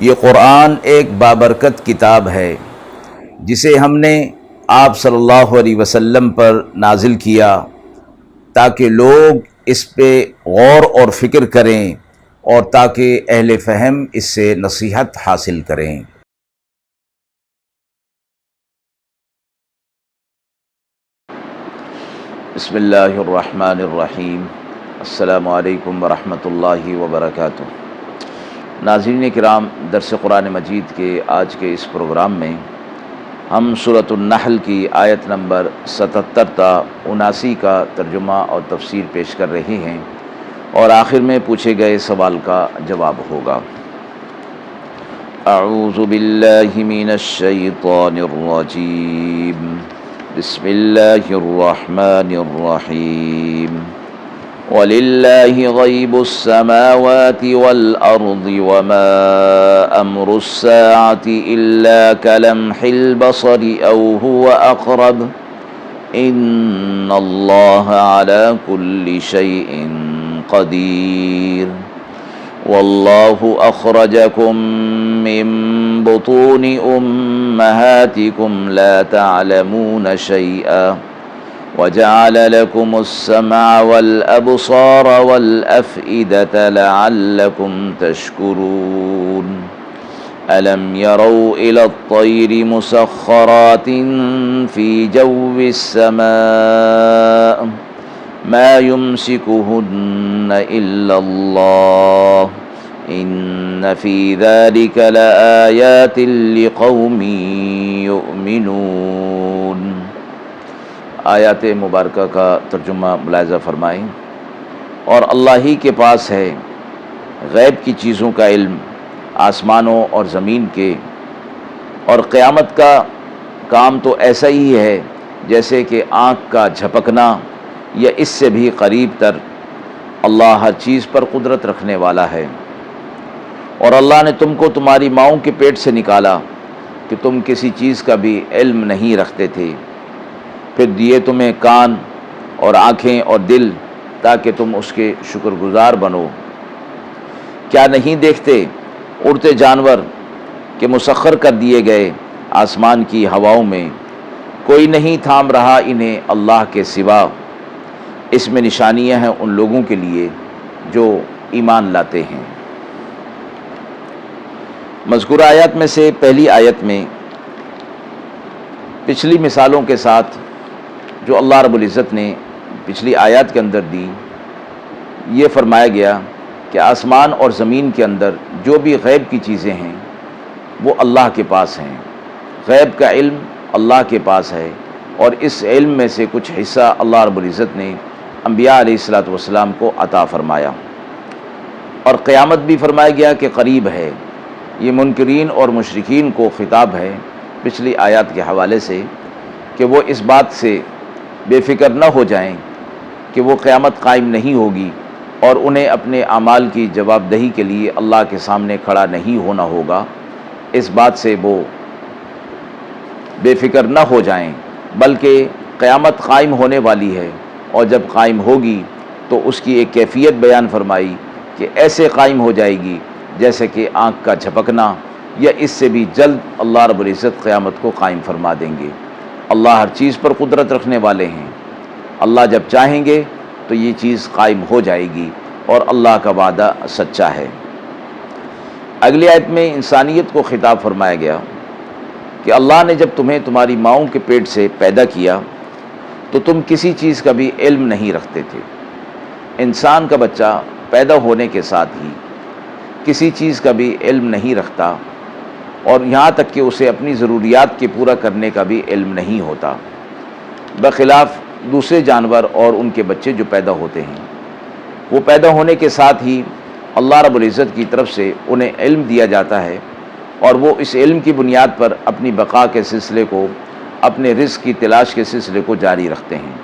یہ قرآن ایک بابرکت کتاب ہے جسے ہم نے آپ صلی اللہ علیہ وسلم پر نازل کیا تاکہ لوگ اس پہ غور اور فکر کریں اور تاکہ اہل فہم اس سے نصیحت حاصل کریں۔ بسم اللہ الرحمن الرحیم۔ السلام علیکم ورحمۃ اللہ وبرکاتہ۔ ناظرین کرام، درس قرآن مجید کے آج کے اس پروگرام میں ہم سورۃ النحل کی آیت نمبر 77 تا 79 کا ترجمہ اور تفسیر پیش کر رہے ہیں اور آخر میں پوچھے گئے سوال کا جواب ہوگا۔ اعوذ باللہ من الشیطان الرجیم، بسم اللہ الرحمن الرحیم۔ وَلِلَّهِ غَيْبُ السَّمَاوَاتِ وَالْأَرْضِ وَمَا أَمْرُ السَّاعَةِ إِلَّا كَلَمْحِ الْبَصَرِ أَوْ هُوَ أَقْرَبُ إِنَّ اللَّهَ عَلَى كُلِّ شَيْءٍ قَدِيرٌ وَاللَّهُ أَخْرَجَكُم مِّن بُطُونِ أُمَّهَاتِكُمْ لَا تَعْلَمُونَ شَيْئًا وَجَعَلَ لَكُمُ السَّمْعَ وَالْأَبْصَارَ وَالْأَفْئِدَةَ لَعَلَّكُمْ تَشْكُرُونَ أَلَمْ يَرَوْا إِلَى الطَّيْرِ مُسَخَّرَاتٍ فِي جَوِّ السَّمَاءِ مَا يُمْسِكُهُنَّ إِلَّا اللَّهُ إِنَّ فِي ذَلِكَ لَآيَاتٍ لِقَوْمٍ يُؤْمِنُونَ۔ آیات مبارکہ کا ترجمہ ملاحظہ فرمائیں۔ اور اللہ ہی کے پاس ہے غیب کی چیزوں کا علم، آسمانوں اور زمین کے، اور قیامت کا کام تو ایسا ہی ہے جیسے کہ آنکھ کا جھپکنا یا اس سے بھی قریب تر۔ اللہ ہر چیز پر قدرت رکھنے والا ہے۔ اور اللہ نے تم کو تمہاری ماؤں کے پیٹ سے نکالا کہ تم کسی چیز کا بھی علم نہیں رکھتے تھے، پھر دیے تمہیں کان اور آنکھیں اور دل تاکہ تم اس کے شکر گزار بنو۔ کیا نہیں دیکھتے اڑتے جانور کہ مسخر کر دیے گئے آسمان کی ہواؤں میں، کوئی نہیں تھام رہا انہیں اللہ کے سوا۔ اس میں نشانیاں ہیں ان لوگوں کے لیے جو ایمان لاتے ہیں۔ مذکورہ آیات میں سے پہلی آیت میں پچھلی مثالوں کے ساتھ جو اللہ رب العزت نے پچھلی آیات کے اندر دی، یہ فرمایا گیا کہ آسمان اور زمین کے اندر جو بھی غیب کی چیزیں ہیں وہ اللہ کے پاس ہیں۔ غیب کا علم اللہ کے پاس ہے، اور اس علم میں سے کچھ حصہ اللہ رب العزت نے انبیاء علیہ الصلوۃ والسلام کو عطا فرمایا۔ اور قیامت بھی فرمایا گیا کہ قریب ہے۔ یہ منکرین اور مشرکین کو خطاب ہے پچھلی آیات کے حوالے سے کہ وہ اس بات سے بے فکر نہ ہو جائیں کہ وہ قیامت قائم نہیں ہوگی اور انہیں اپنے اعمال کی جواب دہی کے لیے اللہ کے سامنے کھڑا نہیں ہونا ہوگا۔ اس بات سے وہ بے فکر نہ ہو جائیں، بلکہ قیامت قائم ہونے والی ہے، اور جب قائم ہوگی تو اس کی ایک کیفیت بیان فرمائی کہ ایسے قائم ہو جائے گی جیسے کہ آنکھ کا جھپکنا یا اس سے بھی جلد اللہ رب العزت قیامت کو قائم فرما دیں گے۔ اللہ ہر چیز پر قدرت رکھنے والے ہیں۔ اللہ جب چاہیں گے تو یہ چیز قائم ہو جائے گی، اور اللہ کا وعدہ سچا ہے۔ اگلی آیت میں انسانیت کو خطاب فرمایا گیا کہ اللہ نے جب تمہیں تمہاری ماؤں کے پیٹ سے پیدا کیا تو تم کسی چیز کا بھی علم نہیں رکھتے تھے۔ انسان کا بچہ پیدا ہونے کے ساتھ ہی کسی چیز کا بھی علم نہیں رکھتا، اور یہاں تک کہ اسے اپنی ضروریات کے پورا کرنے کا بھی علم نہیں ہوتا، بخلاف دوسرے جانور اور ان کے بچے جو پیدا ہوتے ہیں۔ وہ پیدا ہونے کے ساتھ ہی اللہ رب العزت کی طرف سے انہیں علم دیا جاتا ہے، اور وہ اس علم کی بنیاد پر اپنی بقا کے سلسلے کو، اپنے رزق کی تلاش کے سلسلے کو جاری رکھتے ہیں۔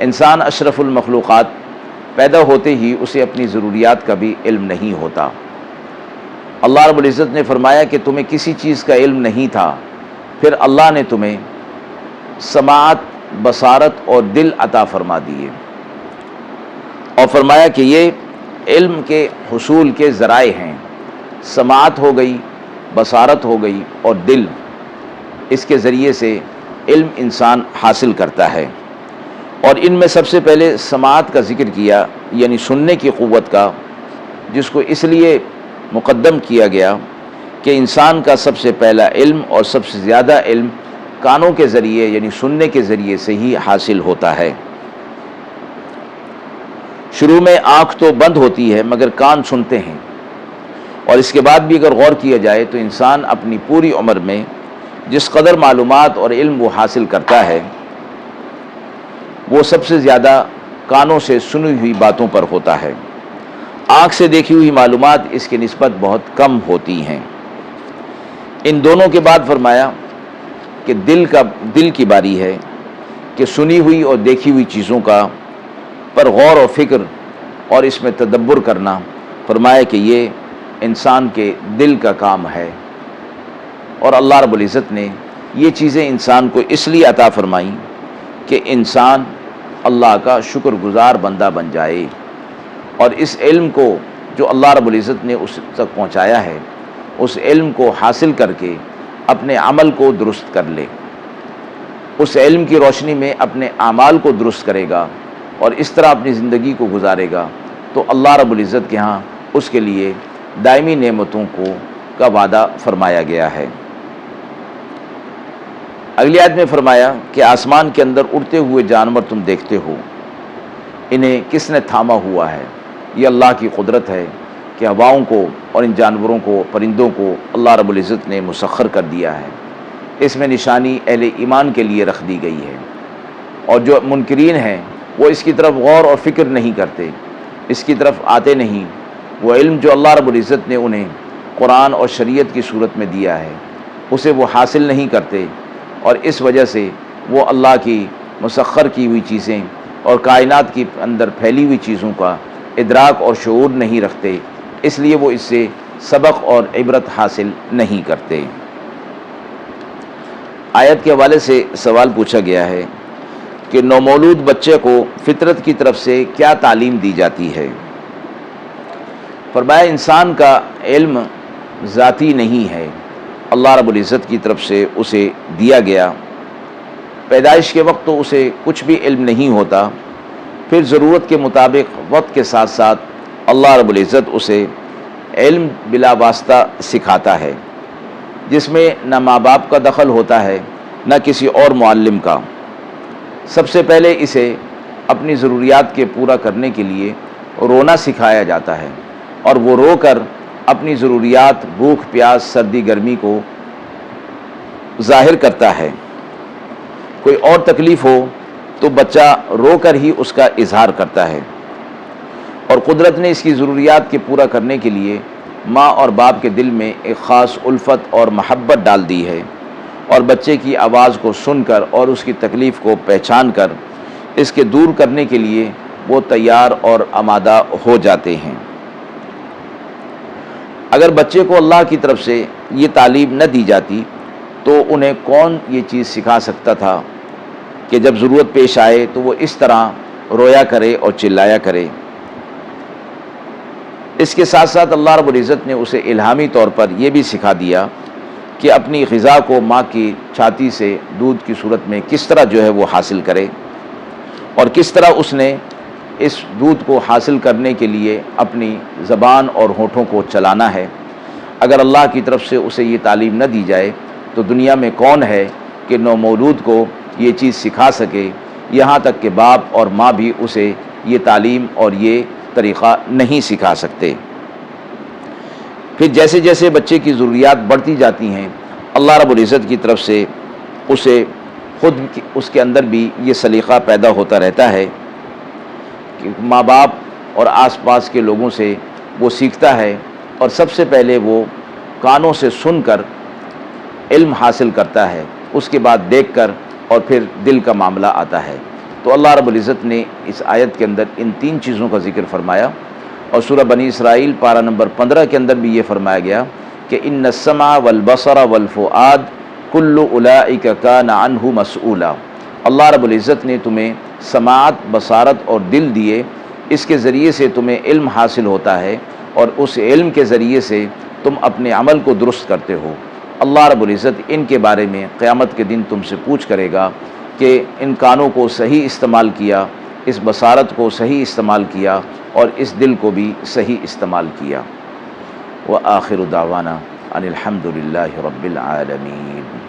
انسان اشرف المخلوقات، پیدا ہوتے ہی اسے اپنی ضروریات کا بھی علم نہیں ہوتا۔ اللہ رب العزت نے فرمایا کہ تمہیں کسی چیز کا علم نہیں تھا، پھر اللہ نے تمہیں سماعت، بصارت اور دل عطا فرما دیے، اور فرمایا کہ یہ علم کے حصول کے ذرائع ہیں۔ سماعت ہو گئی بصارت ہو گئی اور دل، اس کے ذریعے سے علم انسان حاصل کرتا ہے۔ اور ان میں سب سے پہلے سماعت کا ذکر کیا، یعنی سننے کی قوت کا، جس کو اس لیے مقدم کیا گیا کہ انسان کا سب سے پہلا علم اور سب سے زیادہ علم کانوں کے ذریعے یعنی سننے کے ذریعے سے ہی حاصل ہوتا ہے۔ شروع میں آنکھ تو بند ہوتی ہے مگر کان سنتے ہیں، اور اس کے بعد بھی اگر غور کیا جائے تو انسان اپنی پوری عمر میں جس قدر معلومات اور علم وہ حاصل کرتا ہے وہ سب سے زیادہ کانوں سے سنی ہوئی باتوں پر ہوتا ہے۔ آنکھ سے دیکھی ہوئی معلومات اس کی نسبت بہت کم ہوتی ہیں۔ ان دونوں کے بعد فرمایا کہ دل کی باری ہے کہ سنی ہوئی اور دیکھی ہوئی چیزوں کا پر غور و فکر اور اس میں تدبر کرنا، فرمایا کہ یہ انسان کے دل کا کام ہے، اور اللہ رب العزت نے یہ چیزیں انسان کو اس لیے عطا فرمائیں کہ انسان اللہ کا شکر گزار بندہ بن جائے، اور اس علم کو جو اللہ رب العزت نے اس تک پہنچایا ہے اس علم کو حاصل کر کے اپنے عمل کو درست کر لے، اس علم کی روشنی میں اپنے اعمال کو درست کرے گا اور اس طرح اپنی زندگی کو گزارے گا تو اللہ رب العزت کے ہاں اس کے لیے دائمی نعمتوں کا وعدہ فرمایا گیا ہے۔ اگلی آیت میں فرمایا کہ آسمان کے اندر اڑتے ہوئے جانور تم دیکھتے ہو، انہیں کس نے تھاما ہوا ہے؟ یہ اللہ کی قدرت ہے کہ ہواؤں کو اور ان جانوروں کو، پرندوں کو اللہ رب العزت نے مسخر کر دیا ہے۔ اس میں نشانی اہل ایمان کے لیے رکھ دی گئی ہے، اور جو منکرین ہیں وہ اس کی طرف غور اور فکر نہیں کرتے، اس کی طرف آتے نہیں، وہ علم جو اللہ رب العزت نے انہیں قرآن اور شریعت کی صورت میں دیا ہے اسے وہ حاصل نہیں کرتے، اور اس وجہ سے وہ اللہ کی مسخر کی ہوئی چیزیں اور کائنات کی اندر پھیلی ہوئی چیزوں کا ادراک اور شعور نہیں رکھتے، اس لیے وہ اس سے سبق اور عبرت حاصل نہیں کرتے۔ آیت کے حوالے سے سوال پوچھا گیا ہے کہ نومولود بچے کو فطرت کی طرف سے کیا تعلیم دی جاتی ہے؟ فرمایا انسان کا علم ذاتی نہیں ہے، اللہ رب العزت کی طرف سے اسے دیا گیا۔ پیدائش کے وقت تو اسے کچھ بھی علم نہیں ہوتا، پھر ضرورت کے مطابق وقت کے ساتھ ساتھ اللہ رب العزت اسے علم بلا واسطہ سکھاتا ہے، جس میں نہ ماں باپ کا دخل ہوتا ہے نہ کسی اور معلم کا۔ سب سے پہلے اسے اپنی ضروریات کے پورا کرنے کے لیے رونا سکھایا جاتا ہے، اور وہ رو کر اپنی ضروریات، بھوک پیاس، سردی گرمی کو ظاہر کرتا ہے۔ کوئی اور تکلیف ہو تو بچہ رو کر ہی اس کا اظہار کرتا ہے، اور قدرت نے اس کی ضروریات کے پورا کرنے کے لیے ماں اور باپ کے دل میں ایک خاص الفت اور محبت ڈال دی ہے، اور بچے کی آواز کو سن کر اور اس کی تکلیف کو پہچان کر اس کے دور کرنے کے لیے وہ تیار اور آمادہ ہو جاتے ہیں۔ اگر بچے کو اللہ کی طرف سے یہ تعلیم نہ دی جاتی تو انہیں کون یہ چیز سکھا سکتا تھا کہ جب ضرورت پیش آئے تو وہ اس طرح رویا کرے اور چلایا کرے۔ اس کے ساتھ ساتھ اللہ رب العزت نے اسے الہامی طور پر یہ بھی سکھا دیا کہ اپنی غذا کو ماں کی چھاتی سے دودھ کی صورت میں کس طرح جو ہے وہ حاصل کرے، اور کس طرح اس نے اس دودھ کو حاصل کرنے کے لیے اپنی زبان اور ہونٹوں کو چلانا ہے۔ اگر اللہ کی طرف سے اسے یہ تعلیم نہ دی جائے تو دنیا میں کون ہے کہ نومولود کو یہ چیز سکھا سکے، یہاں تک کہ باپ اور ماں بھی اسے یہ تعلیم اور یہ طریقہ نہیں سکھا سکتے۔ پھر جیسے جیسے بچے کی ضروریات بڑھتی جاتی ہیں اللہ رب العزت کی طرف سے اسے خود اس کے اندر بھی یہ سلیقہ پیدا ہوتا رہتا ہے کہ ماں باپ اور آس پاس کے لوگوں سے وہ سیکھتا ہے، اور سب سے پہلے وہ کانوں سے سن کر علم حاصل کرتا ہے، اس کے بعد دیکھ کر، اور پھر دل کا معاملہ آتا ہے۔ تو اللہ رب العزت نے اس آیت کے اندر ان تین چیزوں کا ذکر فرمایا، اور سورہ بنی اسرائیل پارہ نمبر 15 کے اندر بھی یہ فرمایا گیا کہ ان السمع والبصر والفؤاد کل اولئک کان عنہ مسئولا۔ اللہ رب العزت نے تمہیں سماعت، بصارت اور دل دیے، اس کے ذریعے سے تمہیں علم حاصل ہوتا ہے، اور اس علم کے ذریعے سے تم اپنے عمل کو درست کرتے ہو، اللہ رب العزت ان کے بارے میں قیامت کے دن تم سے پوچھ کرے گا کہ ان کانوں کو صحیح استعمال کیا، اس بصارت کو صحیح استعمال کیا، اور اس دل کو بھی صحیح استعمال کیا۔ وآخر دعوانا ان الحمد للہ رب العالمین۔